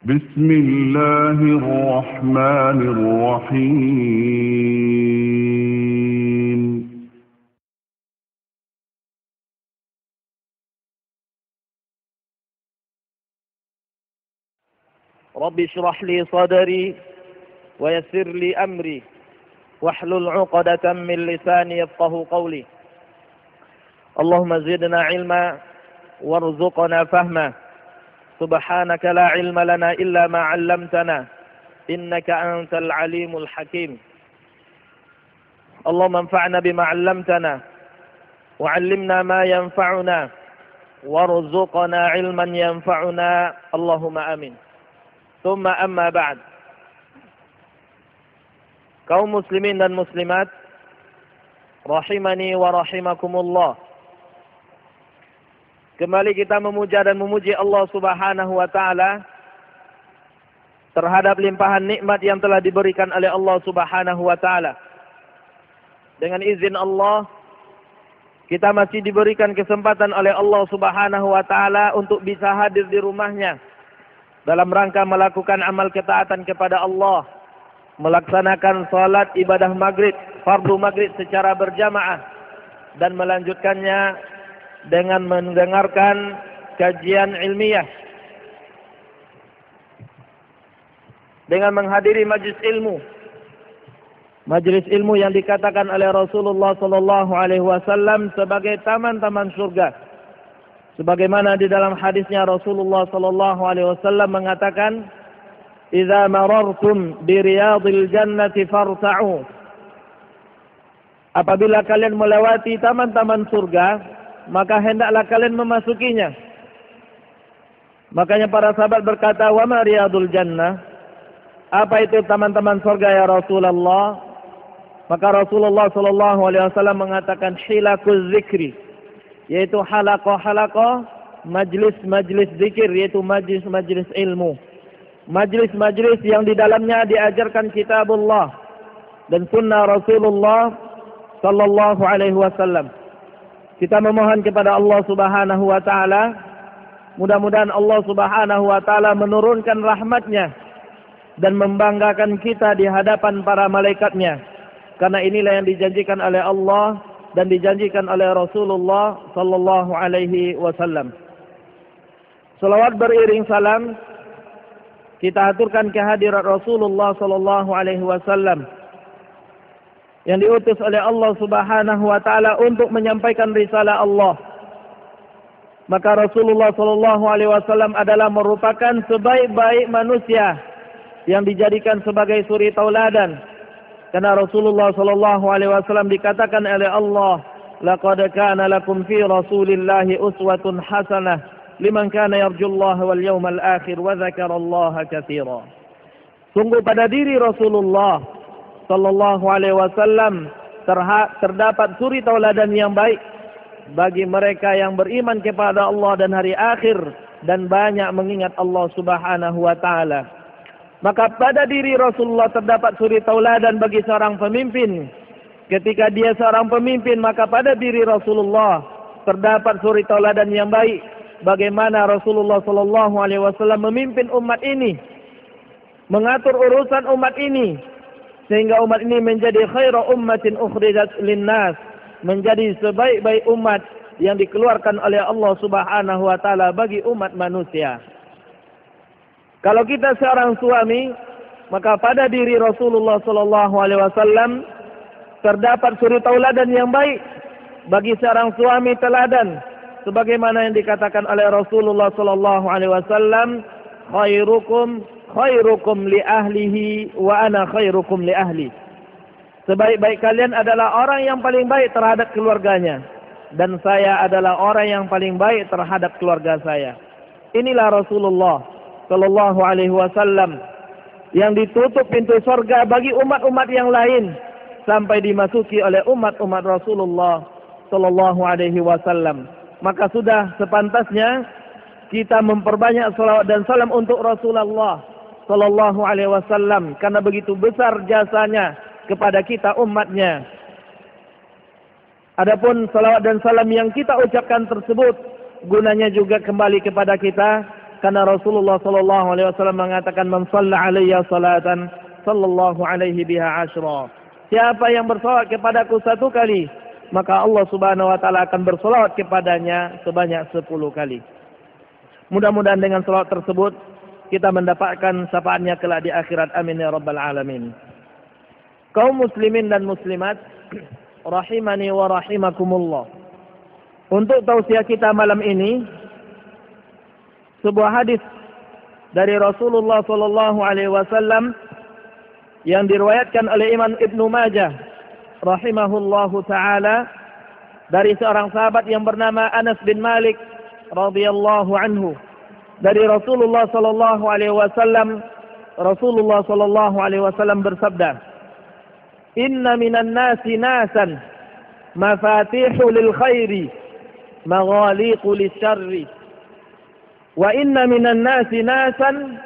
بسم الله الرحمن الرحيم رب اشرح لي صدري ويسر لي أمري واحلل عقدة من لساني يفقه قولي اللهم زدنا علما وارزقنا فهما سبحانك لا علم لنا إلا ما علمتنا إنك أنت العليم الحكيم اللهم انفعنا بما علمتنا وعلمنا ما ينفعنا وارزقنا علما ينفعنا اللهم آمين. ثم أما بعد. Kaum muslimin dan muslimat rahimani wa rahimakumullah. Kembali kita memuja dan memuji Allah Subhanahu wa taala terhadap limpahan nikmat yang telah diberikan oleh Allah Subhanahu wa taala. Dengan izin Allah, kita masih diberikan kesempatan oleh Allah Subhanahu wa taala untuk bisa hadir di rumahnya dalam rangka melakukan amal ketaatan kepada Allah, melaksanakan salat ibadah maghrib, fardu maghrib secara berjamaah, dan melanjutkannya dengan mendengarkan kajian ilmiah, dengan menghadiri majlis ilmu yang dikatakan oleh Rasulullah sallallahu alaihi wasallam sebagai taman-taman surga. Sebagaimana di dalam hadisnya Rasulullah sallallahu alaihi wasallam mengatakan, "Idza marartum bi riyadil jannati farta'u." Apabila kalian melewati taman-taman surga, maka hendaklah kalian memasukinya. Makanya para sahabat berkata, "Wa ma riyadul jannah?" Apa itu taman-taman surga ya Rasulullah? Maka Rasulullah sallallahu alaihi wasallam mengatakan, "Hilakuz zikri," yaitu halaqah-halaqah majlis-majlis zikir, yaitu majlis-majlis ilmu. Majlis-majlis yang di dalamnya diajarkan kitabullah dan sunnah Rasulullah sallallahu alaihi wasallam. Kita memohon kepada Allah Subhanahu wa taala, mudah-mudahan Allah Subhanahu wa taala menurunkan rahmatnya dan membanggakan kita di hadapan para malaikatnya. Karena inilah yang dijanjikan oleh Allah dan dijanjikan oleh Rasulullah sallallahu alaihi wasallam. Salawat beriring salam kita aturkan kehadirat Rasulullah sallallahu alaihi wasallam yang diutus oleh Allah Subhanahu wa taala untuk menyampaikan risalah Allah. Maka Rasulullah sallallahu alaihi wasallam adalah merupakan sebaik-baik manusia yang dijadikan sebagai suri tauladan. Karena Rasulullah sallallahu alaihi wasallam dikatakan oleh Allah, "Laqad kana lakum fi Rasulillahi uswatun hasanah liman kana yarjullaha wal yawmal akhir wa dzakarallaha katsira." Sungguh pada diri Rasulullah sallallahu alaihi wasallam terdapat suri tauladan yang baik bagi mereka yang beriman kepada Allah dan hari akhir dan banyak mengingat Allah Subhanahu wa taala. Maka pada diri Rasulullah terdapat suri tauladan bagi seorang pemimpin. Ketika dia seorang pemimpin, maka pada diri Rasulullah terdapat suri tauladan yang baik bagaimana Rasulullah sallallahu alaihi wasallam memimpin umat ini, mengatur urusan umat ini, sehingga umat ini menjadi khairu ummatin ukhrijat linnas, menjadi sebaik-baik umat yang dikeluarkan oleh Allah Subhanahu wa taala bagi umat manusia. Kalau kita seorang suami, maka pada diri Rasulullah sallallahu alaihi wasallam terdapat suri tauladan yang baik bagi seorang suami teladan, sebagaimana yang dikatakan oleh Rasulullah sallallahu alaihi wasallam, khairukum li ahlihi wa ana khairukum li ahli. Sebaik-baik kalian adalah orang yang paling baik terhadap keluarganya, dan saya adalah orang yang paling baik terhadap keluarga saya. Inilah Rasulullah sallallahu alaihi wasallam yang ditutup pintu surga bagi umat-umat yang lain sampai dimasuki oleh umat-umat Rasulullah sallallahu alaihi wasallam. Maka sudah sepantasnya kita memperbanyak salawat dan salam untuk Rasulullah sallallahu alaihi wasallam karena begitu besar jasanya kepada kita umatnya. Adapun salawat dan salam yang kita ucapkan tersebut gunanya juga kembali kepada kita Karena Rasulullah sallallahu alaihi wasallam mengatakan, "Man shalla alayya salatan, sallallahu alaihi biha asyra." Siapa yang bersolawat kepadaku satu kali, maka Allah Subhanahu wa taala akan bersolawat kepadanya sebanyak 10 kali. Mudah-mudahan dengan salawat tersebut kita mendapatkan syafaatnya kelak di akhirat. Amin ya rabbal alamin. Kaum muslimin dan muslimat rahimani wa rahimakumullah. Untuk tausiah kita malam ini, sebuah hadis dari Rasulullah sallallahu alaihi wasallam yang diriwayatkan oleh Imam Ibnu Majah rahimahullahu taala dari seorang sahabat yang bernama Anas bin Malik radhiyallahu anhu. Dari Rasulullah sallallahu alaihi wasallam, Rasulullah sallallahu alaihi wasallam bersabda, "Inna minan nasi nasan mafatihu lil khairi maghaliqu lisyarri wa inna minan nasi nasan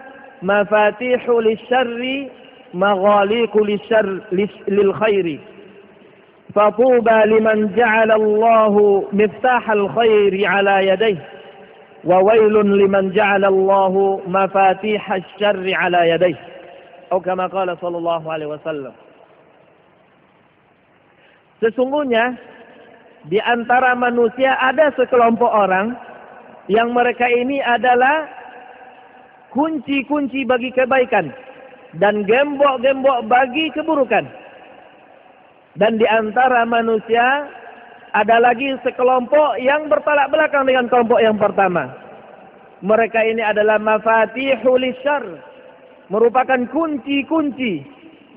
mafatihu lisyarri maghaliqu lil khairi fatuba liman ja'ala Allahu miftahal khairi ala yadayhi wa wailun liman ja'ala Allahu mafatihasy syarri ala yadayhi." Atau kama qala sallallahu alaihi wasallam. Sesungguhnya di antara manusia ada sekelompok orang yang mereka ini adalah kunci-kunci bagi kebaikan dan gembok-gembok bagi keburukan. Dan di antara manusia ada lagi sekelompok yang bertolak belakang dengan kelompok yang pertama. Mereka ini adalah mafatihul syarr, merupakan kunci-kunci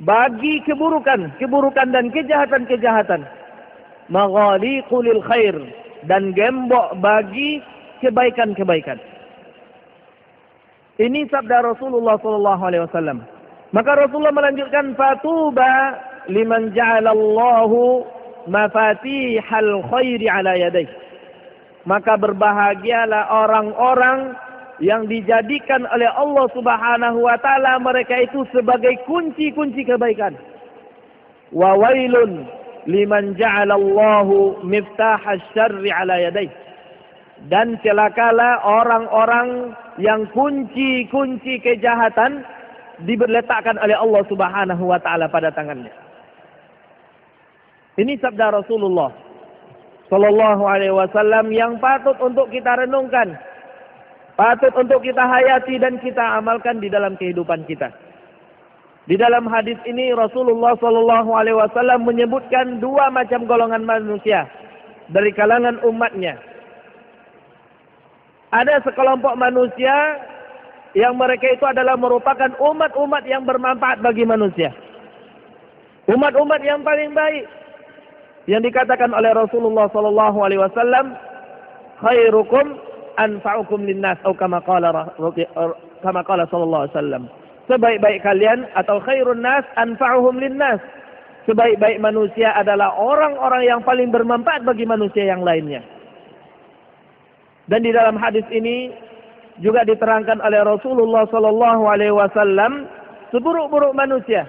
bagi keburukan dan kejahatan-kejahatan. Maghaliqul khair, dan gembok bagi kebaikan-kebaikan. Ini sabda Rasulullah sallallahu alaihi wasallam. Maka Rasulullah melanjutkan, "Fatuba liman ja'alallahu mafatihal khairi ala yadayhi." Maka berbahagialah orang-orang yang dijadikan oleh Allah Subhanahu wa taala mereka itu sebagai kunci-kunci kebaikan. Wa wailun liman ja'alallahu miftahasy syarri ala yadayhi. Dan celakalah orang-orang yang kunci-kunci kejahatan diletakkan oleh Allah Subhanahu wa taala pada tangannya. Ini sabda Rasulullah sallallahu alaihi wasallam yang patut untuk kita renungkan, patut untuk kita hayati dan kita amalkan di dalam kehidupan kita. Di dalam hadis ini Rasulullah sallallahu alaihi wasallam menyebutkan 2 macam golongan manusia dari kalangan umatnya. Ada sekelompok manusia yang mereka itu adalah merupakan umat-umat yang bermanfaat bagi manusia. Umat-umat yang paling baik. Yang dikatakan oleh Rasulullah sallallahu alaihi wasallam, khairukum anfa'ukum linnas, atau kama qala sallallahu alaihi wasallam. Sebaik-baik kalian atau khairun nas anfa'uhum linnas. Sebaik-baik manusia adalah orang-orang yang paling bermanfaat bagi manusia yang lainnya. Dan di dalam hadis ini juga diterangkan oleh Rasulullah sallallahu alaihi wasallam seburuk-buruk manusia.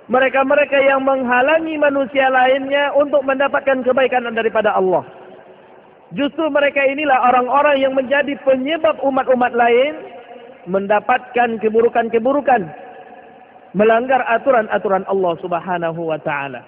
Mereka-mereka yang menghalangi manusia lainnya untuk mendapatkan kebaikan daripada Allah. Justru mereka inilah orang-orang yang menjadi penyebab umat-umat lain mendapatkan keburukan-keburukan, melanggar aturan-aturan Allah Subhanahu wa taala.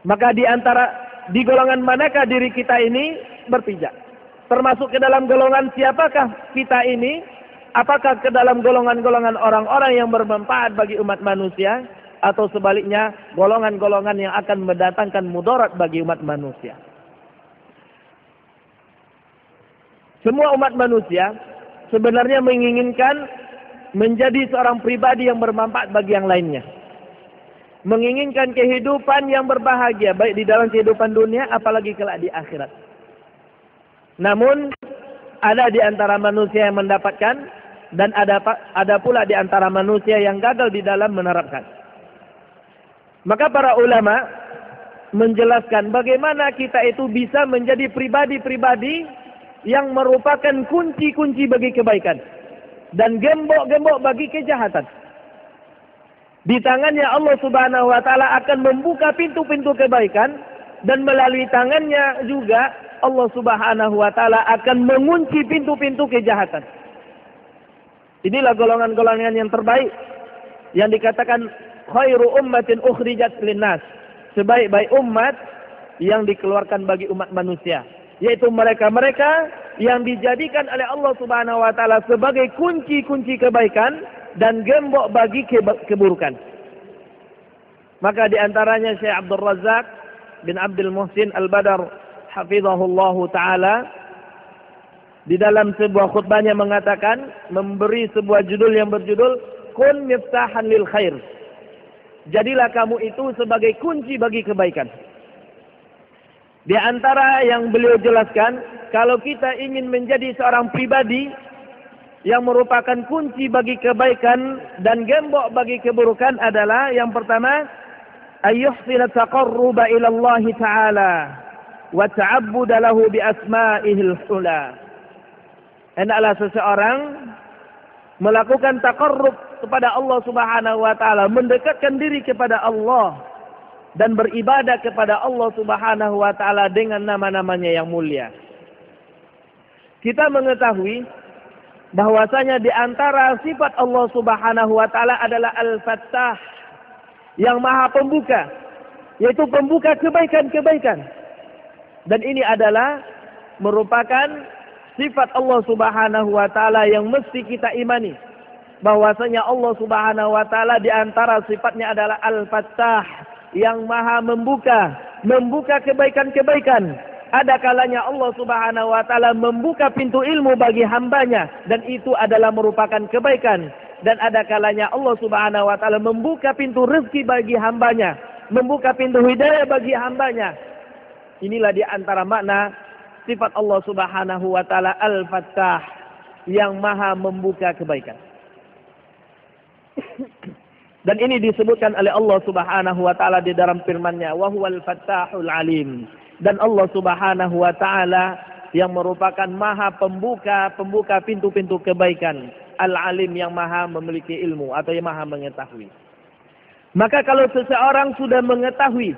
Maka di golongan manakah diri kita ini berpijak? Termasuk ke dalam golongan siapakah kita ini? Apakah ke dalam golongan-golongan orang-orang yang bermanfaat bagi umat manusia, atau sebaliknya golongan-golongan yang akan mendatangkan mudarat bagi umat manusia? Semua umat manusia sebenarnya menginginkan menjadi seorang pribadi yang bermanfaat bagi yang lainnya. Menginginkan kehidupan yang berbahagia, baik di dalam kehidupan dunia, apalagi kelak di akhirat. Namun, ada di antara manusia yang mendapatkan, dan ada pula di antara manusia yang gagal di dalam menerapkan. Maka para ulama menjelaskan bagaimana kita itu bisa menjadi pribadi-pribadi yang merupakan kunci-kunci bagi kebaikan dan gembok-gembok bagi kejahatan. Di tangannya Allah Subhanahu wa taala akan membuka pintu-pintu kebaikan, dan melalui tangannya juga Allah Subhanahu wa taala akan mengunci pintu-pintu kejahatan. Inilah golongan-golongan yang terbaik yang dikatakan khairu ummatin ukhrijat linnas, sebaik-baik umat yang dikeluarkan bagi umat manusia, yaitu mereka-mereka yang dijadikan oleh Allah Subhanahu wa taala sebagai kunci-kunci kebaikan dan gembok bagi keburukan. Maka di antaranya Syekh Abdul Razak bin Abdul Muhsin Al-Badar hafizahullahu taala di dalam sebuah khutbahnya mengatakan, memberi sebuah judul yang berjudul Kun miftahan lil khair. Jadilah kamu itu sebagai kunci bagi kebaikan. Di antara yang beliau jelaskan, kalau kita ingin menjadi seorang pribadi yang merupakan kunci bagi kebaikan dan gembok bagi keburukan adalah yang pertama, ayyuhsina taqarruba ila Allah Ta'ala wa ta'abbuda lahu bi asma'ihil hula. Hendaklah seseorang melakukan taqarrub kepada Allah Subhanahu wa taala, mendekatkan diri kepada Allah dan beribadah kepada Allah Subhanahu wa taala dengan nama-namanya yang mulia. Kita mengetahui bahwasanya di antara sifat Allah Subhanahu wa taala adalah Al-Fattah, yang Maha Pembuka, yaitu pembuka kebaikan-kebaikan. Dan ini adalah merupakan sifat Allah Subhanahu wa taala yang mesti kita imani, bahwasanya Allah Subhanahu wa taala di antara sifatnya adalah Al-Fattah, yang Maha membuka kebaikan-kebaikan. Ada kalanya Allah Subhanahu wa taala membuka pintu ilmu bagi hambanya, dan itu adalah merupakan kebaikan. Dan ada kalanya Allah Subhanahu wa taala membuka pintu rezeki bagi hambanya, membuka pintu hidayah bagi hambanya. Inilah di antara makna sifat Allah Subhanahu wa taala Al-Fattah, yang Maha membuka kebaikan. Dan ini disebutkan oleh Allah Subhanahu wa taala di dalam firman-Nya, wa huwal fattahul alim. Dan Allah Subhanahu wa taala yang merupakan Maha pembuka pintu-pintu kebaikan, Al-Alim, yang Maha memiliki ilmu atau yang Maha mengetahui. Maka kalau seseorang sudah mengetahui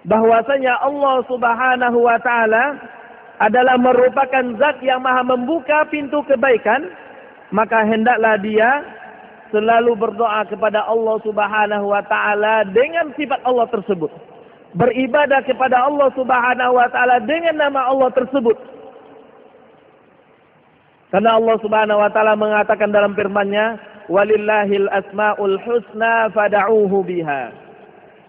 bahwasanya Allah Subhanahu wa taala adalah merupakan zat yang Maha membuka pintu kebaikan, maka hendaklah dia selalu berdoa kepada Allah Subhanahu wa taala dengan sifat Allah tersebut. Beribadah kepada Allah Subhanahu wa taala dengan nama Allah tersebut. Karena Allah Subhanahu wa taala mengatakan dalam firman-Nya, "Walillahil asmaul husna fad'uuhu biha."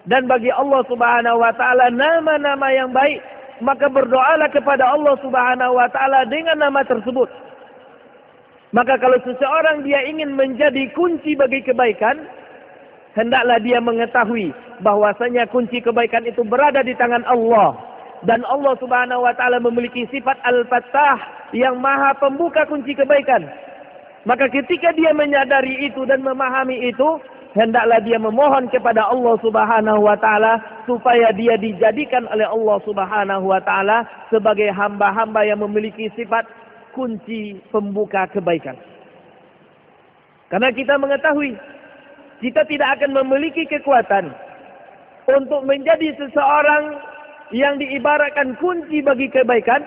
Dan bagi Allah Subhanahu wa taala nama-nama yang baik, maka berdoalah kepada Allah Subhanahu wa taala dengan nama tersebut. Maka kalau seseorang dia ingin menjadi kunci bagi kebaikan, hendaklah dia mengetahui bahwasanya kunci kebaikan itu berada di tangan Allah. Dan Allah Subhanahu wa taala memiliki sifat Al-Fattah, yang Maha pembuka kunci kebaikan. Maka ketika dia menyadari itu dan memahami itu, hendaklah dia memohon kepada Allah Subhanahu wa taala supaya dia dijadikan oleh Allah Subhanahu wa taala sebagai hamba-hamba yang memiliki sifat kunci pembuka kebaikan. Karena kita mengetahui kita tidak akan memiliki kekuatan untuk menjadi seseorang yang diibaratkan kunci bagi kebaikan,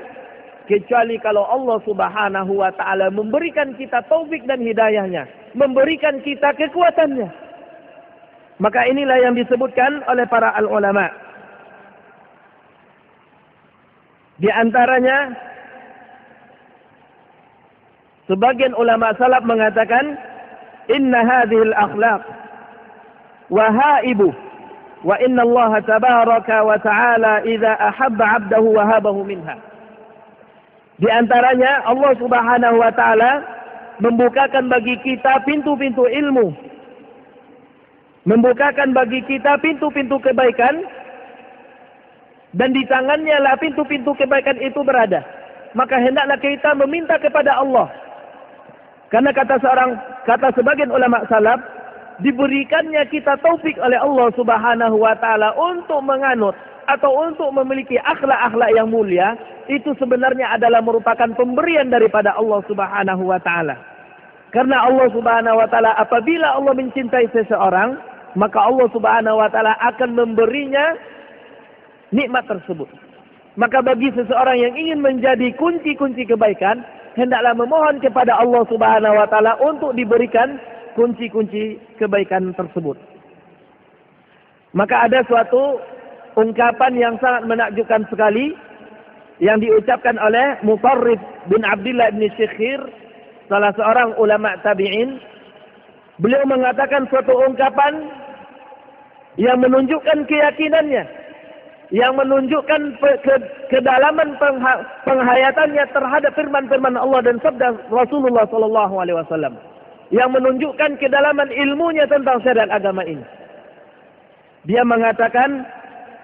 kecuali kalau Allah Subhanahu wa taala memberikan kita taufik dan hidayahnya, memberikan kita kekuatannya. Maka inilah yang disebutkan oleh para ulama. Di antaranya, sebagian ulama salaf mengatakan, inna hadhil akhlaq wahaibu wa inna Allah tabaraka wa ta'ala idza ahabba 'abdahu wahabahu minha. Di antaranya Allah Subhanahu wa taala membukakan bagi kita pintu-pintu ilmu, membukakan bagi kita pintu-pintu kebaikan, dan di tangannya lah pintu-pintu kebaikan itu berada. Maka hendaklah kita meminta kepada Allah. Karena kata sebagian ulama salaf, diberikannya kita taufik oleh Allah Subhanahu wa taala untuk menganut atau untuk memiliki akhlak-akhlak yang mulia, itu sebenarnya adalah merupakan pemberian daripada Allah Subhanahu wa taala. Karena Allah Subhanahu wa taala, apabila Allah mencintai seseorang, maka Allah Subhanahu wa taala akan memberinya nikmat tersebut. Maka bagi seseorang yang ingin menjadi kunci-kunci kebaikan, hendaklah memohon kepada Allah Subhanahu wa taala untuk diberikan kunci-kunci kebaikan tersebut. Maka ada suatu ungkapan yang sangat menakjubkan sekali yang diucapkan oleh Mutarrif bin Abdullah bin Syekhir, salah seorang ulama tabi'in. Beliau mengatakan suatu ungkapan yang menunjukkan keyakinannya, yang menunjukkan kedalaman penghayatannya terhadap firman-firman Allah dan sabda Rasulullah SAW, yang menunjukkan kedalaman ilmunya tentang syariat agama ini. Dia mengatakan,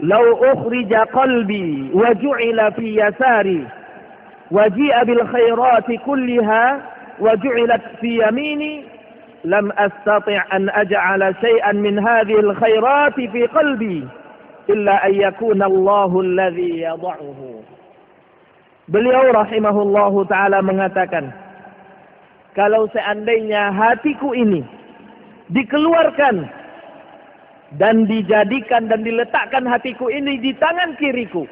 "Lau ukhrija qalbi wa ju'ila fi yasari wa ji'a bil khairati kulliha wa ju'ilat fi yamini lam astati' an aj'ala shay'an min hadhihi al khairati fi qalbi illa an yakuna Allahu alladhi yad'uhu." Beliau rahimahullahu taala mengatakan, kalau seandainya hatiku ini dikeluarkan dan dijadikan dan diletakkan hatiku ini di tangan kiriku.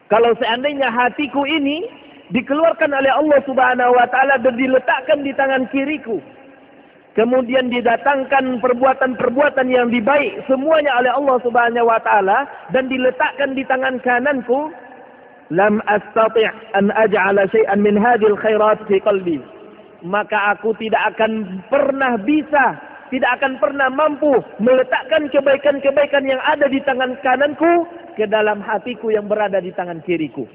Kalau seandainya hatiku ini dikeluarkan oleh Allah Subhanahu wa taala dan diletakkan di tangan kiriku, kemudian didatangkan perbuatan-perbuatan yang baik semuanya oleh Allah Subhanahu wa taala dan diletakkan di tangan kananku, lam astati' an aj'ala syai'an min hadhil khairat fi qalbi. Maka aku tidak akan pernah bisa, tidak akan pernah mampu meletakkan kebaikan-kebaikan yang ada di tangan kananku ke dalam hatiku yang berada di tangan kiriku.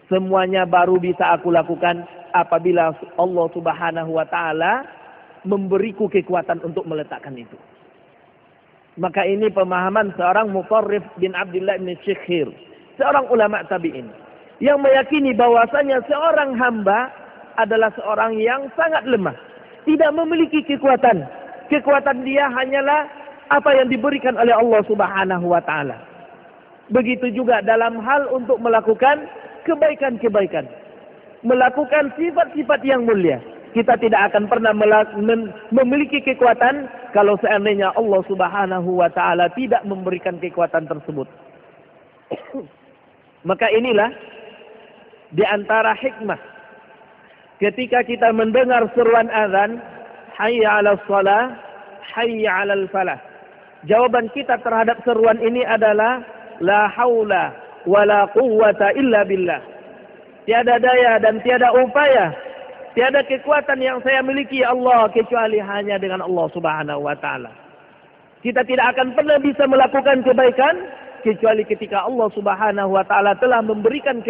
Semuanya baru bisa aku lakukan apabila Allah Subhanahu wa taala memberiku kekuatan untuk meletakkan itu. Maka ini pemahaman seorang Mutarrif bin Abdullah bin Syekhir, seorang ulama tabi'in, yang meyakini bahwasanya seorang hamba adalah seorang yang sangat lemah, tidak memiliki kekuatan. Kekuatan dia hanyalah apa yang diberikan oleh Allah Subhanahu wa taala. Begitu juga dalam hal untuk melakukan kebaikan-kebaikan, melakukan sifat-sifat yang mulia. Kita tidak akan pernah memiliki kekuatan kalau seandainya Allah Subhanahu wa taala tidak memberikan kekuatan tersebut. Maka inilah di antara hikmah ketika kita mendengar seruan azan, hayya 'alas shalah, hayya 'alal falah. Jawaban kita terhadap seruan ini adalah la haula wala quwwata illa billah. Tiada daya dan tiada upaya, tiada kekuatan yang saya miliki ya Allah kecuali hanya dengan Allah Subhanahu wa taala. Kita tidak akan pernah bisa melakukan kebaikan kecuali ketika Allah Subhanahu wa taala telah memberikan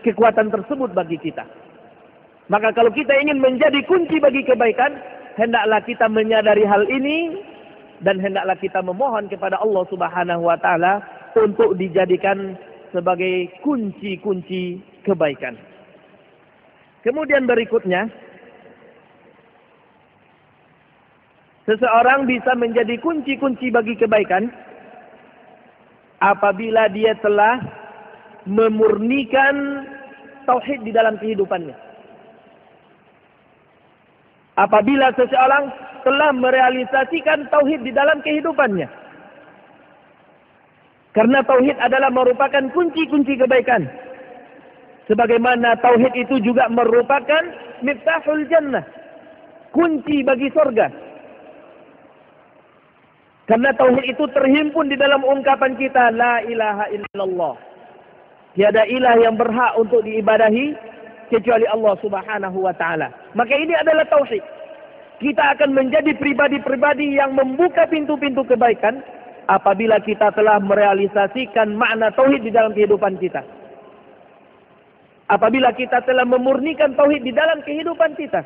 kekuatan tersebut bagi kita. Maka kalau kita ingin menjadi kunci bagi kebaikan, hendaklah kita menyadari hal ini dan hendaklah kita memohon kepada Allah Subhanahu wa taala untuk dijadikan sebagai kunci-kunci kebaikan. Kemudian berikutnya, seseorang bisa menjadi kunci-kunci bagi kebaikan apabila dia telah memurnikan tauhid di dalam kehidupannya. Apabila seseorang telah merealisasikan tauhid di dalam kehidupannya. Karena tauhid adalah merupakan kunci-kunci kebaikan. Sebagaimana tauhid itu juga merupakan miftahul jannah, kunci bagi surga. Karena tauhid itu terhimpun di dalam ungkapan kita, la ilaha illallah. Tiada ilah yang berhak untuk diibadahi kecuali Allah Subhanahu wa taala. Maka ini adalah tauhid. Kita akan menjadi pribadi-pribadi yang membuka pintu-pintu kebaikan apabila kita telah merealisasikan makna tauhid di dalam kehidupan kita. Apabila kita telah memurnikan tauhid di dalam kehidupan kita.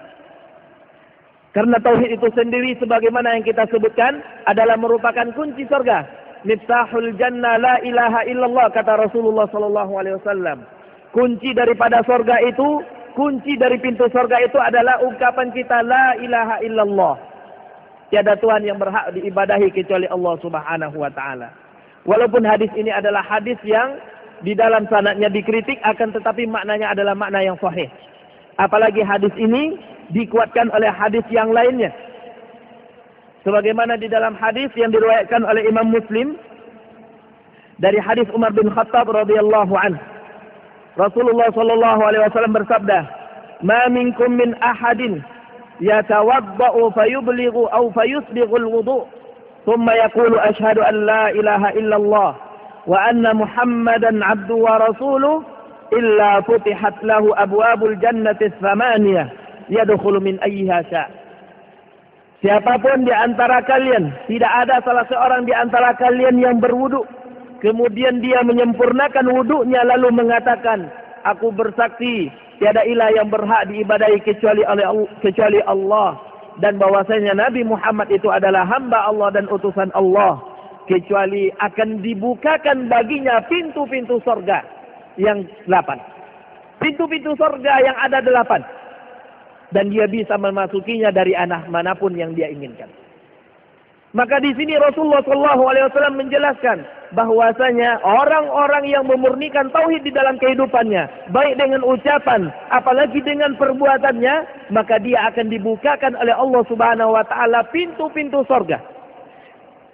Karena tauhid itu sendiri sebagaimana yang kita sebutkan adalah merupakan kunci surga. Miftahul jannah la ilaha illallah, kata Rasulullah sallallahu alaihi wasallam. Kunci daripada surga itu, kunci dari pintu surga itu adalah ungkapan kita la ilaha illallah. Tiada Tuhan yang berhak diibadahi kecuali Allah Subhanahu wa taala. Walaupun hadis ini adalah hadis yang di dalam sanadnya dikritik, akan tetapi maknanya adalah makna yang sahih. Apalagi hadis ini dikuatkan oleh hadis yang lainnya. Sebagaimana di dalam hadis yang diriwayatkan oleh Imam Muslim dari hadis Umar bin Khattab radhiyallahu anhu. Rasulullah sallallahu alaihi wasallam bersabda, "Ma minkum min ahadin yatawaddau fayublighu aw fayusbighul wudu, thumma yaqulu asyhadu an la ilaha illallah wa anna Muhammadan 'abduhu wa rasuluhu illa futihat lahu abwabul jannati tsamaniyah yadkhulu min ayyiha sya'." Siapapun di antara kalian, tidak ada salah seorang di antara kalian yang berwudu, kemudian dia menyempurnakan wudunya lalu mengatakan, "Aku bersaksi tiada ilah yang berhak diibadahi kecuali Allah, dan bahwasanya Nabi Muhammad itu adalah hamba Allah dan utusan Allah," kecuali akan dibukakan baginya pintu-pintu surga yang 8. Pintu-pintu surga yang ada 8. Dan dia bisa memasukinya dari arah manapun yang dia inginkan. Maka di sini Rasulullah SAW menjelaskan bahwasanya orang-orang yang memurnikan tauhid di dalam kehidupannya, baik dengan ucapan, apalagi dengan perbuatannya, maka dia akan dibukakan oleh Allah Subhanahu wa taala pintu-pintu surga.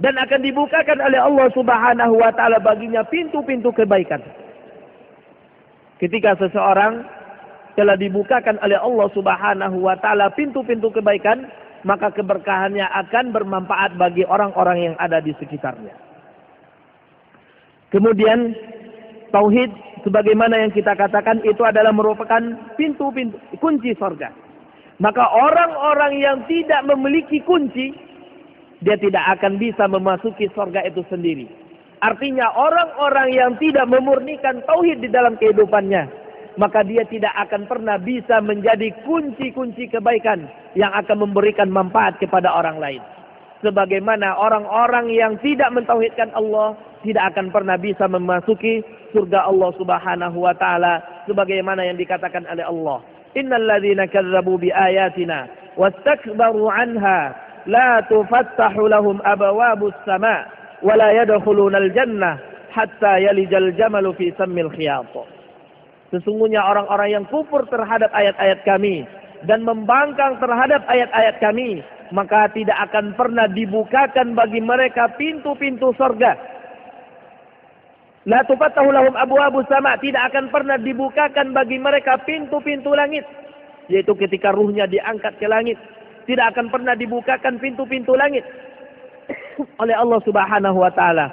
Dan akan dibukakan oleh Allah Subhanahu wa taala baginya pintu-pintu kebaikan. Ketika seseorang telah dibukakan oleh Allah Subhanahu wa taala pintu-pintu kebaikan, maka keberkahannya akan bermanfaat bagi orang-orang yang ada di sekitarnya. Kemudian tauhid sebagaimana yang kita katakan itu adalah merupakan pintu-pintu kunci surga. Maka orang-orang yang tidak memiliki kunci, dia tidak akan bisa memasuki surga itu sendiri. Artinya orang-orang yang tidak memurnikan tauhid di dalam kehidupannya, maka dia tidak akan pernah bisa menjadi kunci-kunci kebaikan yang akan memberikan manfaat kepada orang lain. Sebagaimana orang-orang yang tidak mentauhidkan Allah tidak akan pernah bisa memasuki surga Allah Subhanahu wa taala, sebagaimana yang dikatakan oleh Allah, "Innal ladzina kazzabu bi ayatina wastakbaru 'anha la tufattahu lahum abwabus sama' wa la yadkhulunal jannah hatta yalijal jamalu fi sammil khiyat." Sesungguhnya orang-orang yang kufur terhadap ayat-ayat kami dan membangkang terhadap ayat-ayat kami, maka tidak akan pernah dibukakan bagi mereka pintu-pintu surga. La tufattahu lahum abwabus sama', tidak akan pernah dibukakan bagi mereka pintu-pintu langit, yaitu ketika ruhnya diangkat ke langit, tidak akan pernah dibukakan pintu-pintu langit oleh Allah Subhanahu wa taala.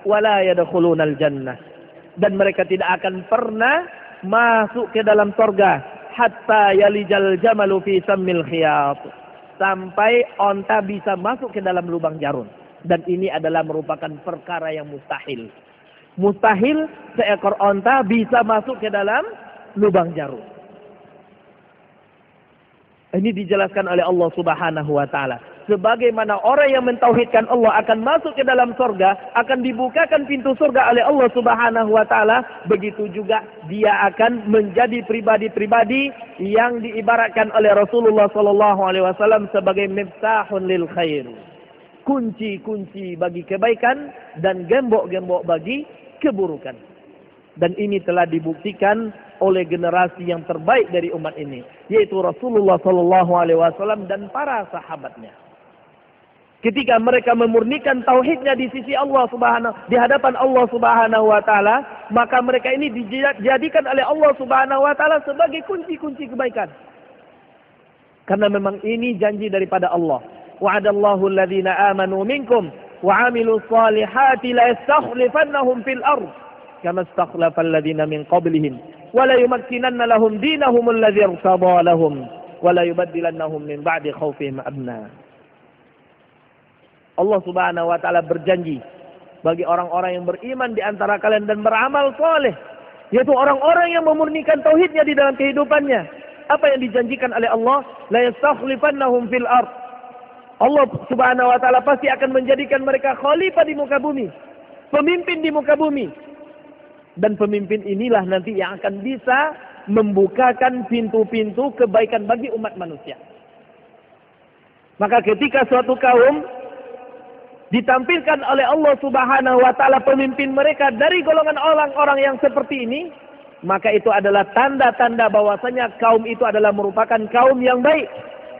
Wala yadkhulunal jannah, dan mereka tidak akan pernah masuk ke dalam surga hatta yalijal jamalu fi sammil khiyat, sampai onta bisa masuk ke dalam lubang jarum. Dan ini adalah merupakan perkara yang mustahil. Mustahil seekor onta bisa masuk ke dalam lubang jarum. Ini dijelaskan oleh Allah Subhanahu wa taala. Sebagaimana orang yang mentauhidkan Allah akan masuk ke dalam surga, akan dibukakan pintu surga oleh Allah Subhanahu wa taala, begitu juga dia akan menjadi pribadi-pribadi yang diibaratkan oleh Rasulullah sallallahu alaihi wasallam sebagai miftahun lil khair. Kunci-kunci bagi kebaikan dan gembok-gembok bagi keburukan. Dan ini telah dibuktikan oleh generasi yang terbaik dari umat ini, yaitu Rasulullah sallallahu alaihi wasallam dan para sahabatnya. Ketika mereka memurnikan tauhidnya di sisi Allah Subhanahu, di hadapan Allah Subhanahu wa taala, maka mereka ini dijadikan oleh Allah Subhanahu wa taala sebagai kunci-kunci kebaikan. Karena memang ini janji daripada Allah. Wa'adallahu alladhina amanu minkum wa 'amilus salihati la yastakhlifannahum fil ardh kama istakhlafal ladzina min qablihim wa la yumakkinanna lahum dinahum alladzi irtada lahum wa la yubaddilannahum min ba'di khaufihim amna. Allah Subhanahu wa taala berjanji bagi orang-orang yang beriman di antara kalian dan beramal soleh, yaitu orang-orang yang memurnikan tauhidnya di dalam kehidupannya. Apa yang dijanjikan oleh Allah? La yastakhlifannahum fil ardh. Allah Subhanahu wa taala pasti akan menjadikan mereka khalifah di muka bumi, pemimpin di muka bumi. Dan pemimpin inilah nanti yang akan bisa membukakan pintu-pintu kebaikan bagi umat manusia. Maka ketika suatu kaum ditampilkan oleh Allah Subhanahu wa taala pemimpin mereka dari golongan orang-orang yang seperti ini, maka itu adalah tanda-tanda bahwasanya kaum itu adalah merupakan kaum yang baik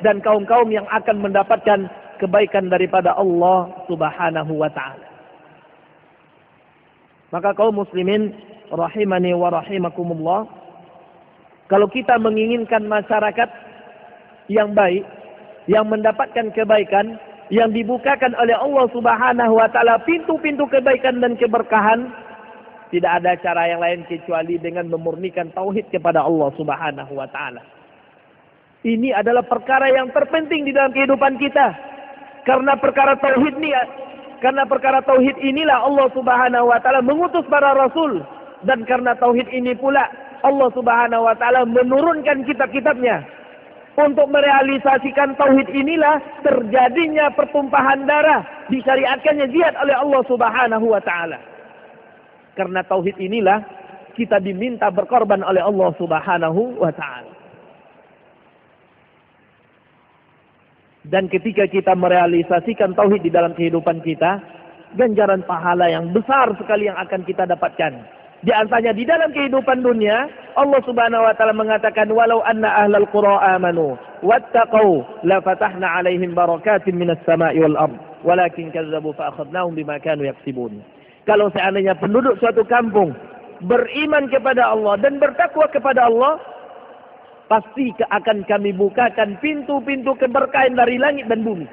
dan kaum-kaum yang akan mendapatkan kebaikan daripada Allah Subhanahu wa taala. Maka kaum muslimin rahimani wa rahimakumullah, kalau kita menginginkan masyarakat yang baik, yang mendapatkan kebaikan, yang dibukakan oleh Allah Subhanahu wa taala pintu-pintu kebaikan dan keberkahan, tidak ada cara yang lain kecuali dengan memurnikan tauhid kepada Allah Subhanahu wa taala. Ini adalah perkara yang terpenting di dalam kehidupan kita. Karena perkara tauhid inilah Allah Subhanahu wa taala mengutus para rasul, dan karena tauhid ini pula Allah Subhanahu wa taala menurunkan kitab-kitabnya. Untuk merealisasikan tauhid inilah terjadinya pertumpahan darah, disyariatkannya jihad oleh Allah Subhanahu wa taala. Karena tauhid inilah kita diminta berkorban oleh Allah Subhanahu wa taala. Dan ketika kita merealisasikan tauhid di dalam kehidupan kita, ganjaran pahala yang besar sekali yang akan kita dapatkan. Di antaranya di dalam kehidupan dunia, Allah Subhanahu wa taala mengatakan, "Walau anna ahlal qura amanu wattaqau la fatahna 'alaihim barakatin minas sama'i wal ard, walakin kazzabu fa akhadnahum bima kanu yaksibun." Kalau seandainya penduduk suatu kampung beriman kepada Allah dan bertakwa kepada Allah, pasti akan kami bukakan pintu-pintu keberkahan dari langit dan bumi.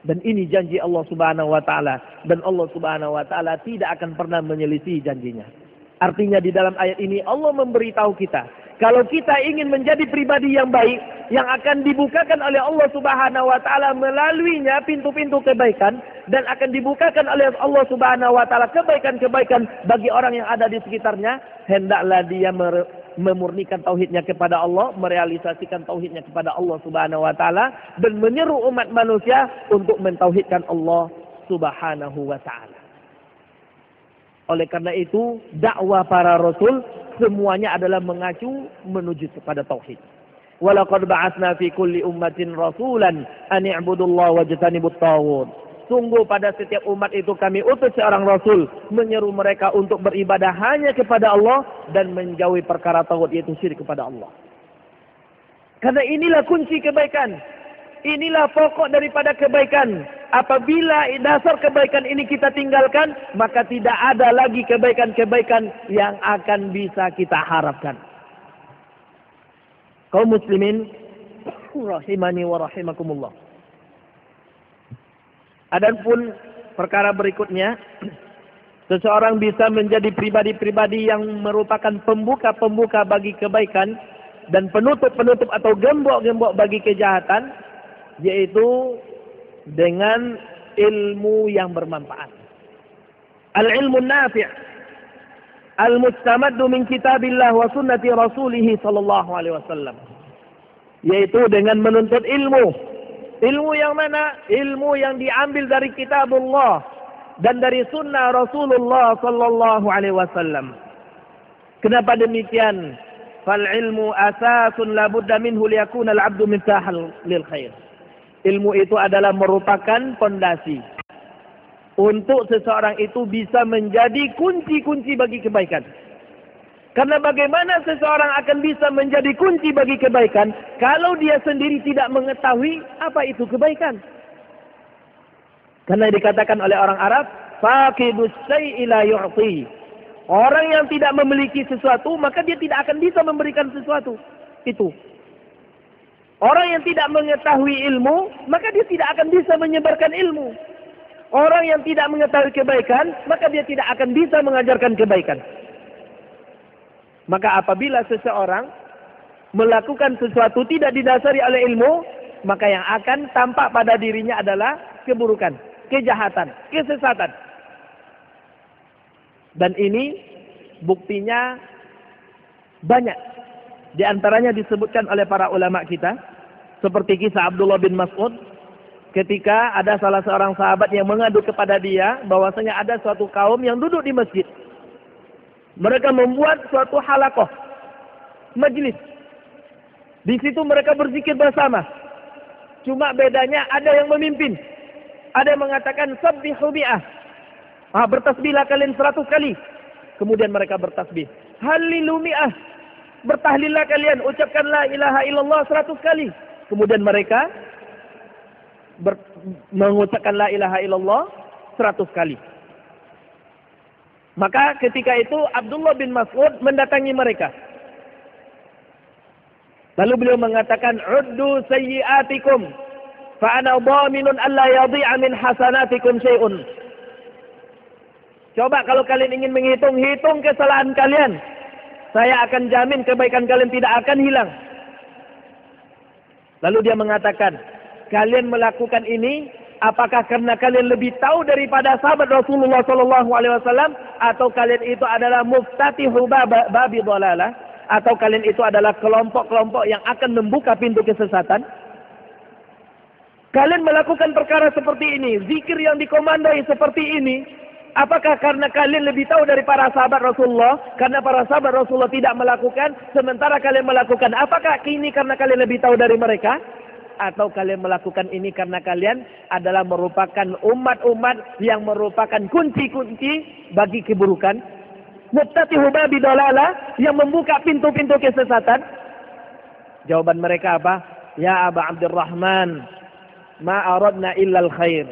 Dan ini janji Allah Subhanahu wa taala, dan Allah Subhanahu wa taala tidak akan pernah menyelisih janjinya. Artinya di dalam ayat ini Allah memberitahu kita, kalau kita ingin menjadi pribadi yang baik, yang akan dibukakan oleh Allah Subhanahu wa taala melaluinya pintu-pintu kebaikan, dan akan dibukakan oleh Allah Subhanahu wa taala kebaikan-kebaikan bagi orang yang ada di sekitarnya, hendaklah dia memurnikan tauhidnya kepada Allah, merealisasikan tauhidnya kepada Allah Subhanahu wa taala, dan menyeru umat manusia untuk mentauhidkan Allah Subhanahu wa taala. Oleh karena itu, dakwah para rasul semuanya adalah mengacu menuju kepada tauhid. Walaqad ba'atsna fi kulli ummatin rasulan an i'budullaha wajtanibut taghut. Sungguh pada setiap umat itu kami utus seorang rasul, menyeru mereka untuk beribadah hanya kepada Allah dan menjauhi perkara taghut, yaitu syirik kepada Allah. Karena inilah kunci kebaikan. Inilah pokok daripada kebaikan. Apabila dasar kebaikan ini kita tinggalkan, maka tidak ada lagi kebaikan-kebaikan yang akan bisa kita harapkan. Kaum muslimin rahimani wa rahimakumullah. Adapun perkara berikutnya, seseorang bisa menjadi pribadi-pribadi yang merupakan pembuka-pembuka bagi kebaikan dan penutup-penutup atau gembok-gembok bagi kejahatan, yaitu dengan ilmu yang bermanfaat. Al-ilmu nafi' al-mustamaddu min kitabillah wa sunnati rasulih sallallahu alaihi wasallam, yaitu dengan menuntut ilmu. Ilmu yang mana? Ilmu yang diambil dari kitabullah dan dari sunnah Rasulullah sallallahu alaihi wasallam. Kenapa demikian? Fal ilmu asasun la budda minhu liyakuna al-'abdu miftahal lil khair. Ilmu itu adalah merupakan pondasi untuk seseorang itu bisa menjadi kunci-kunci bagi kebaikan. Karena bagaimana seseorang akan bisa menjadi kunci bagi kebaikan kalau dia sendiri tidak mengetahui apa itu kebaikan? Karena dikatakan oleh orang Arab, faqidus syai'i la yu'ti. Orang yang tidak memiliki sesuatu, maka dia tidak akan bisa memberikan sesuatu. Itu. Orang yang tidak mengetahui ilmu, maka dia tidak akan bisa menyebarkan ilmu. Orang yang tidak mengetahui kebaikan, maka dia tidak akan bisa mengajarkan kebaikan. Maka apabila seseorang melakukan sesuatu tidak didasari oleh ilmu, maka yang akan tampak pada dirinya adalah keburukan, kejahatan, kesesatan. Dan ini buktinya banyak. Di antaranya disebutkan oleh para ulama kita, seperti kisah Abdullah bin Mas'ud, ketika ada salah seorang sahabat yang mengadu kepada dia bahwasanya ada suatu kaum yang duduk di masjid. Mereka membuat suatu halakoh, majlis. Di situ mereka berzikir bersama. Cuma bedanya ada yang memimpin. Ada yang mengatakan sabbihu mi'ah. Bertasbihlah kalian 100 kali. Kemudian mereka bertasbih. Halilu mi'ah. Bertahlillah kalian, ucapkan la ilaha illallah 100 kali. Kemudian mereka mengucapkan la ilaha illallah 100 kali. Maka ketika itu Abdullah bin Mas'ud mendatangi mereka. Lalu beliau mengatakan, "Uddu sayyi'atikum, fa ana dhaminun alla yadhi'a min hasanatikum syai'un." Coba kalau kalian ingin menghitung kesalahan kalian, saya akan jamin kebaikan kalian tidak akan hilang. Lalu dia mengatakan, kalian melakukan ini apakah karena kalian lebih tahu daripada sahabat Rasulullah SAW, atau kalian itu adalah muftatihu babi dhalalah, atau kalian itu adalah kelompok-kelompok yang akan membuka pintu kesesatan? Kalian melakukan perkara seperti ini, zikir yang dikomandoi seperti ini, apakah karena kalian lebih tahu dari para sahabat Rasulullah? Karena para sahabat Rasulullah tidak melakukan, sementara kalian melakukan. Apakah ini karena kalian lebih tahu dari mereka? Atau kalian melakukan ini karena kalian adalah merupakan umat-umat yang merupakan kunci-kunci bagi keburukan? Muftatihu babi dalalah, yang membuka pintu-pintu kesesatan. Jawaban mereka apa? Ya Aba Abdurrahman, ma aradna illa al-khair.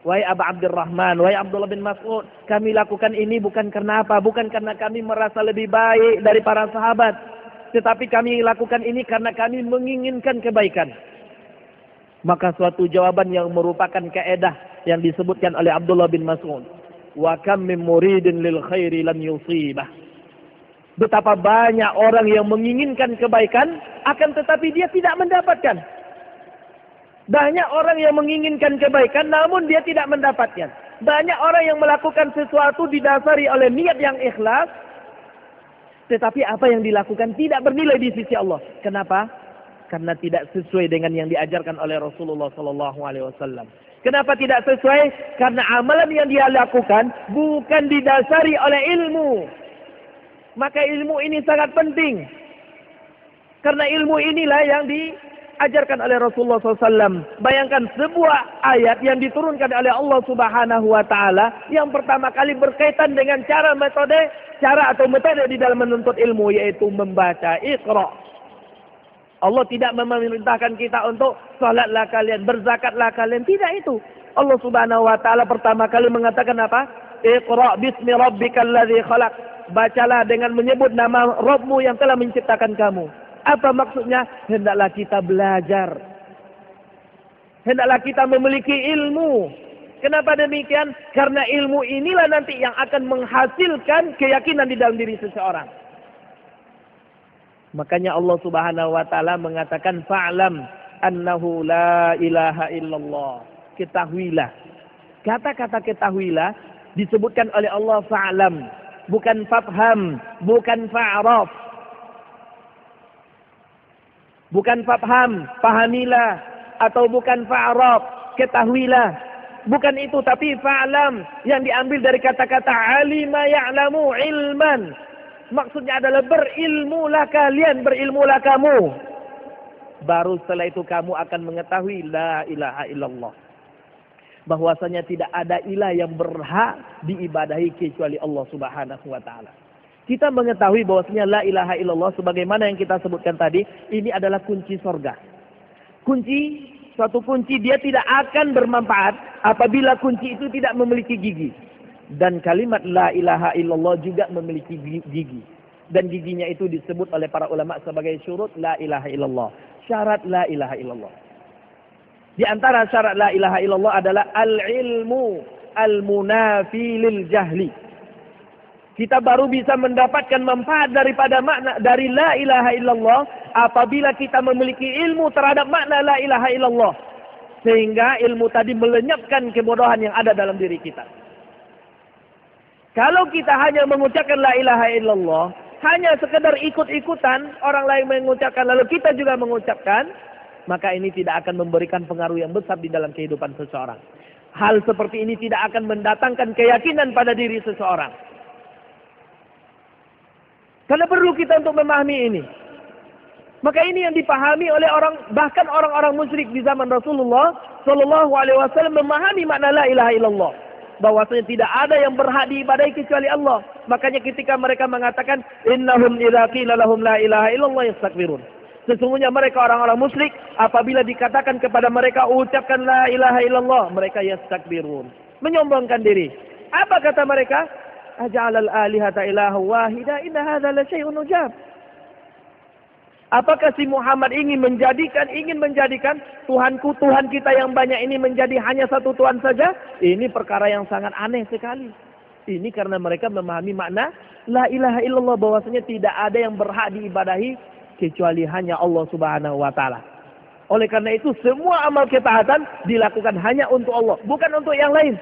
Wahai Aba Abdurrahman, wahai Abdullah bin Mas'ud, kami lakukan ini bukan karena apa? Bukan karena kami merasa lebih baik dari para sahabat, tetapi kami lakukan ini karena kami menginginkan kebaikan. Maka suatu jawaban yang merupakan kaedah yang disebutkan oleh Abdullah bin Mas'ud. Wa kam min muridin lil khairi lam yusibah. Betapa banyak orang yang menginginkan kebaikan, akan tetapi dia tidak mendapatkan. Banyak orang yang menginginkan kebaikan, namun dia tidak mendapatkan. Banyak orang yang melakukan sesuatu didasari oleh niat yang ikhlas, tetapi apa yang dilakukan tidak bernilai di sisi Allah. Kenapa? Karena tidak sesuai dengan yang diajarkan oleh Rasulullah SAW. Kenapa tidak sesuai? Karena amalan yang dia lakukan bukan didasari oleh ilmu. Maka ilmu ini sangat penting. Karena ilmu inilah yang diajarkan oleh Rasulullah SAW. Bayangkan sebuah ayat yang diturunkan oleh Allah Subhanahu Wa Taala yang pertama kali berkaitan dengan cara atau metode di dalam menuntut ilmu, yaitu membaca Iqra. Allah tidak memerintahkan kita untuk salatlah kalian, berzakatlah kalian. Tidak itu. Allah Subhanahu Wa Taala pertama kali mengatakan apa? Iqra bismi rabbikal ladzi khalaq. Bacalah dengan menyebut nama Rabbmu yang telah menciptakan kamu. Apa maksudnya? Hendaklah kita belajar. Hendaklah kita memiliki ilmu. Kenapa demikian? Karena ilmu inilah nanti yang akan menghasilkan keyakinan di dalam diri seseorang. Makanya Allah Subhanahu Wa Taala mengatakan fa'lam annahu la ilaha illallah. Ketahuilah. Kata-kata ketahuilah disebutkan oleh Allah fa'lam, bukan fafham, bukan fa'raf. Bukan fafham, pahamilah, atau bukan fa'raf, ketahuilah. Bukan itu, tapi fa'lam yang diambil dari kata-kata alima ya'lamu ilman. Maksudnya adalah berilmulah kalian, berilmulah kamu. Baru setelah itu kamu akan mengetahui la ilaha illallah. Bahwasanya tidak ada ilah yang berhak diibadahi kecuali Allah Subhanahu Wa Taala. Kita mengetahui bahwasanya la ilaha illallah sebagaimana yang kita sebutkan tadi, ini adalah kunci surga. Suatu kunci dia tidak akan bermanfaat apabila kunci itu tidak memiliki gigi. Dan kalimat la ilaha illallah juga memiliki gigi. Dan giginya itu disebut oleh para ulama sebagai syurut la ilaha illallah. Syarat la ilaha illallah. Di antara syarat la ilaha illallah adalah al-ilmu al-munafi lil jahli. Kita baru bisa mendapatkan manfaat daripada makna dari la ilaha illallah apabila kita memiliki ilmu terhadap makna la ilaha illallah. Sehingga ilmu tadi melenyapkan kebodohan yang ada dalam diri kita. Kalau kita hanya mengucapkan la ilaha illallah, hanya sekedar ikut-ikutan orang lain mengucapkan lalu kita juga mengucapkan, maka ini tidak akan memberikan pengaruh yang besar di dalam kehidupan seseorang. Hal seperti ini tidak akan mendatangkan keyakinan pada diri seseorang. Karena perlu kita untuk memahami ini. Maka ini yang dipahami oleh bahkan orang-orang musyrik di zaman Rasulullah SAW memahami makna la ilaha illallah. Bahwasanya tidak ada yang berhak diibadahi kecuali Allah. Makanya ketika mereka mengatakan innahum idza qila lahum la ilaha illallah yastakbirun. Sesungguhnya mereka orang-orang musyrik apabila dikatakan kepada mereka ucapkan la ilaha illallah, mereka yastakbirun, menyombongkan diri. Apa kata mereka? aj'alal alihata ilaha wahida inna hadza la syai'un ujab. Apakah si Muhammad ingin menjadikan Tuhanku, Tuhan kita yang banyak ini menjadi hanya satu Tuhan saja? Ini perkara yang sangat aneh sekali. Ini karena mereka memahami makna la ilaha illallah, bahwasanya tidak ada yang berhak diibadahi kecuali hanya Allah Subhanahu wa taala. Oleh karena itu semua amal ketaatan dilakukan hanya untuk Allah, bukan untuk yang lain.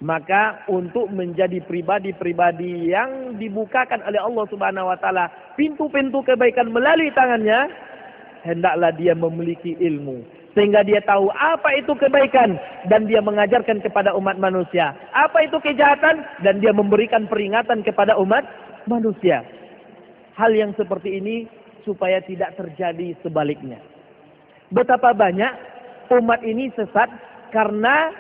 Maka untuk menjadi pribadi-pribadi yang dibukakan oleh Allah Subhanahu wa taala pintu-pintu kebaikan melalui tangannya, hendaklah dia memiliki ilmu sehingga dia tahu apa itu kebaikan dan dia mengajarkan kepada umat manusia. Apa itu kejahatan dan dia memberikan peringatan kepada umat manusia. Hal yang seperti ini supaya tidak terjadi sebaliknya. Betapa banyak umat ini sesat karena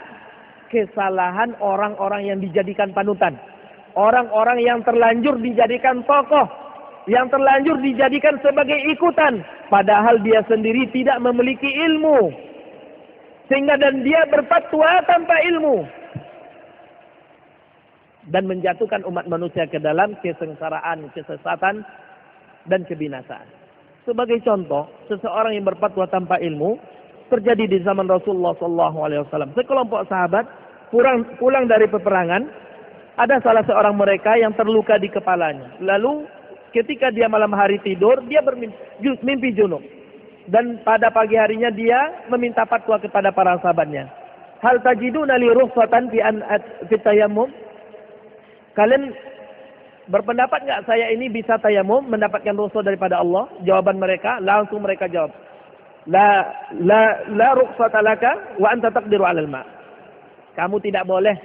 kesalahan orang-orang yang dijadikan panutan. Orang-orang yang terlanjur dijadikan tokoh. Yang terlanjur dijadikan sebagai ikutan. Padahal dia sendiri tidak memiliki ilmu. Sehingga dan dia berfatwa tanpa ilmu. Dan menjatuhkan umat manusia ke dalam kesengsaraan, kesesatan, dan kebinasaan. Sebagai contoh, seseorang yang berfatwa tanpa ilmu terjadi di zaman Rasulullah SAW. Sekelompok sahabat pulang dari peperangan, ada salah seorang mereka yang terluka di kepalanya. Lalu ketika dia malam hari tidur, dia bermimpi junub. Dan pada pagi harinya dia meminta fatwa kepada para sahabatnya. Hal tajiduna li rukhsatan fi tayammum? Kalian berpendapat nggak saya ini bisa tayamum, mendapatkan rukhsah daripada Allah? Jawaban mereka, langsung mereka jawab, La rukhsata laka wa anta taqdiru 'alal ma'. Kamu tidak boleh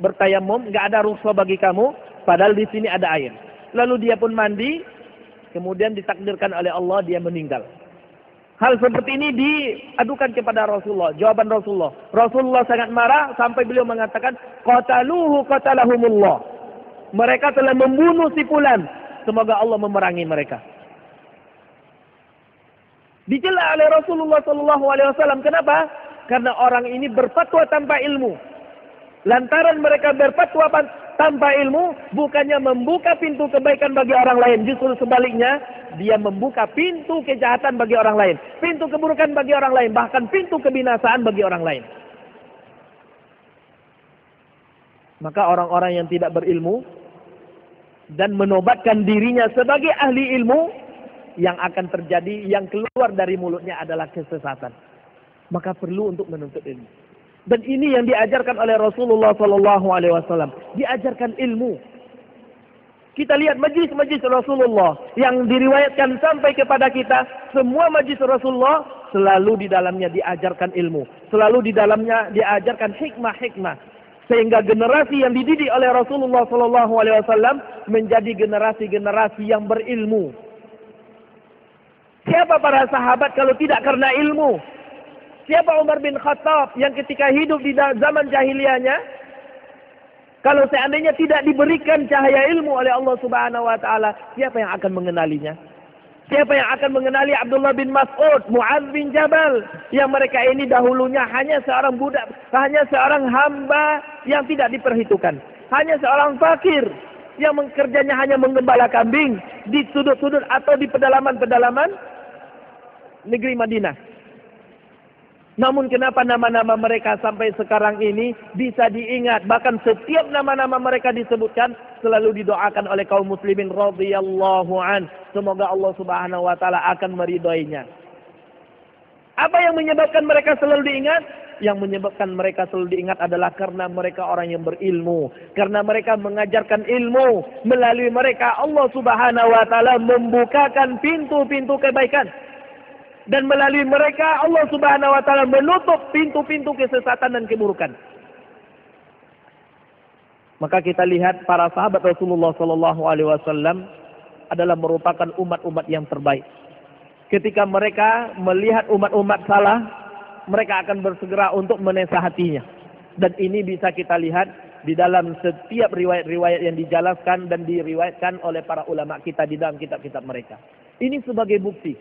bertayamum, nggak ada rukhsah bagi kamu, padahal di sini ada air. Lalu dia pun mandi, kemudian ditakdirkan oleh Allah dia meninggal. Hal seperti ini diadukan kepada Rasulullah. Jawaban Rasulullah. Rasulullah sangat marah sampai beliau mengatakan, qataluhu qatalahumullah. Mereka telah membunuh si fulan. Semoga Allah memerangi mereka. Dicela oleh Rasulullah SAW. Kenapa? Karena orang ini berfatwa tanpa ilmu. Lantaran mereka berfatwa tanpa ilmu, bukannya membuka pintu kebaikan bagi orang lain. Justru sebaliknya, dia membuka pintu kejahatan bagi orang lain. Pintu keburukan bagi orang lain. Bahkan pintu kebinasaan bagi orang lain. Maka orang-orang yang tidak berilmu dan menobatkan dirinya sebagai ahli ilmu, yang akan terjadi, yang keluar dari mulutnya adalah kesesatan. Maka perlu untuk menuntut ilmu. Dan ini yang diajarkan oleh Rasulullah SAW. Diajarkan ilmu. Kita lihat majlis-majlis Rasulullah yang diriwayatkan sampai kepada kita. Semua majlis Rasulullah selalu di dalamnya diajarkan ilmu. Selalu di dalamnya diajarkan hikmah-hikmah. Sehingga generasi yang dididik oleh Rasulullah SAW menjadi generasi-generasi yang berilmu. Siapa para sahabat kalau tidak karena ilmu? Siapa Umar bin Khattab yang ketika hidup di zaman jahiliyahnya, kalau seandainya tidak diberikan cahaya ilmu oleh Allah Subhanahu wa taala, siapa yang akan mengenalinya? Siapa yang akan mengenali Abdullah bin Mas'ud, Mu'adz bin Jabal, yang mereka ini dahulunya hanya seorang budak, hanya seorang hamba yang tidak diperhitungkan, hanya seorang fakir yang kerjanya hanya menggembala kambing di sudut-sudut atau di pedalaman-pedalaman negeri Madinah. Namun kenapa nama-nama mereka sampai sekarang ini bisa diingat, bahkan setiap nama-nama mereka disebutkan selalu didoakan oleh kaum muslimin radhiyallahu an. Semoga Allah Subhanahu wa taala akan meridhoinya. Apa yang menyebabkan mereka selalu diingat? Yang menyebabkan mereka selalu diingat adalah karena mereka orang yang berilmu, karena mereka mengajarkan ilmu. Melalui mereka Allah Subhanahu wa taala membukakan pintu-pintu kebaikan. Dan melalui mereka Allah Subhanahu wa taala menutup pintu-pintu kesesatan dan keburukan. Maka kita lihat para sahabat Rasulullah SAW adalah merupakan umat-umat yang terbaik. Ketika mereka melihat umat-umat salah, mereka akan bersegera untuk menasihatinya. Dan ini bisa kita lihat di dalam setiap riwayat-riwayat yang dijelaskan dan diriwayatkan oleh para ulama kita di dalam kitab-kitab mereka. Ini sebagai bukti.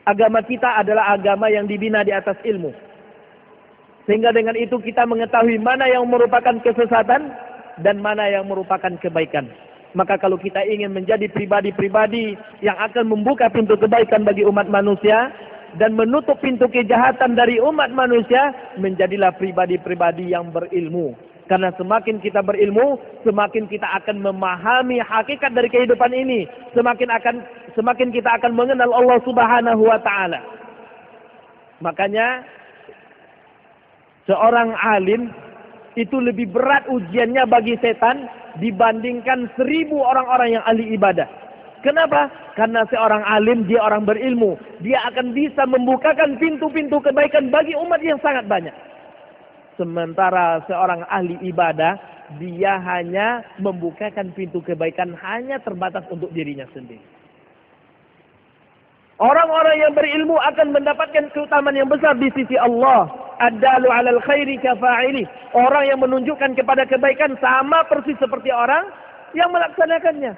Agama kita adalah agama yang dibina di atas ilmu. Sehingga dengan itu kita mengetahui mana yang merupakan kesesatan dan mana yang merupakan kebaikan. Maka kalau kita ingin menjadi pribadi-pribadi yang akan membuka pintu kebaikan bagi umat manusia dan menutup pintu kejahatan dari umat manusia, menjadilah pribadi-pribadi yang berilmu. Karena semakin kita berilmu, semakin kita akan memahami hakikat dari kehidupan ini. Semakin kita akan mengenal Allah Subhanahu wa taala. Makanya seorang alim itu lebih berat ujiannya bagi setan dibandingkan 1000 orang-orang yang ahli ibadah. Kenapa? Karena seorang alim, dia orang berilmu. Dia akan bisa membukakan pintu-pintu kebaikan bagi umat yang sangat banyak. Sementara seorang ahli ibadah, dia hanya membukakan pintu kebaikan hanya terbatas untuk dirinya sendiri. Orang-orang yang berilmu akan mendapatkan keutamaan yang besar di sisi Allah. Ad-dalu 'alal khairi kafa'ili. Orang yang menunjukkan kepada kebaikan sama persis seperti orang yang melaksanakannya.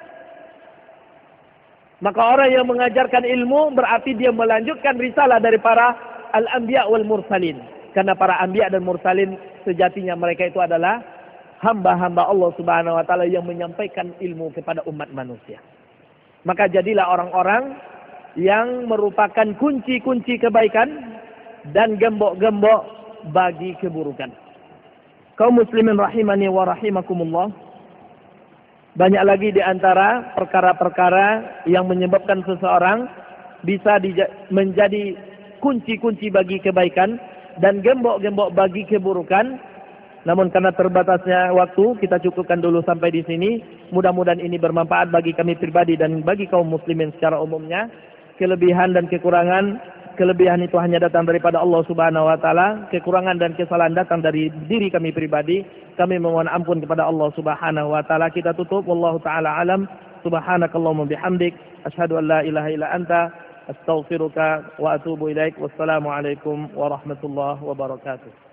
Maka orang yang mengajarkan ilmu berarti dia melanjutkan risalah dari para al-anbiya wal mursalin. Karena para anbiya dan mursalin sejatinya mereka itu adalah hamba-hamba Allah Subhanahu wa taala yang menyampaikan ilmu kepada umat manusia. Maka jadilah orang-orang yang merupakan kunci-kunci kebaikan dan gembok-gembok bagi keburukan. Kaum muslimin rahimani wa rahimakumullah. Banyak lagi di antara perkara-perkara yang menyebabkan seseorang bisa menjadi kunci-kunci bagi kebaikan dan gembok-gembok bagi keburukan. Namun karena terbatasnya waktu, kita cukupkan dulu sampai di sini. Mudah-mudahan ini bermanfaat bagi kami pribadi dan bagi kaum muslimin secara umumnya. Kelebihan dan kelebihan itu hanya datang daripada Allah Subhanahu wa taala. Kekurangan dan kesalahan datang dari diri kami pribadi. Kami memohon ampun kepada Allah Subhanahu wa taala. Kita tutup, wallahu taala alam. Subhanakallahumma bihamdik, asyhadu an la ilaha illa anta, astaghfiruka wa atubu ilaik. Wassalamualaikum warahmatullahi wabarakatuh.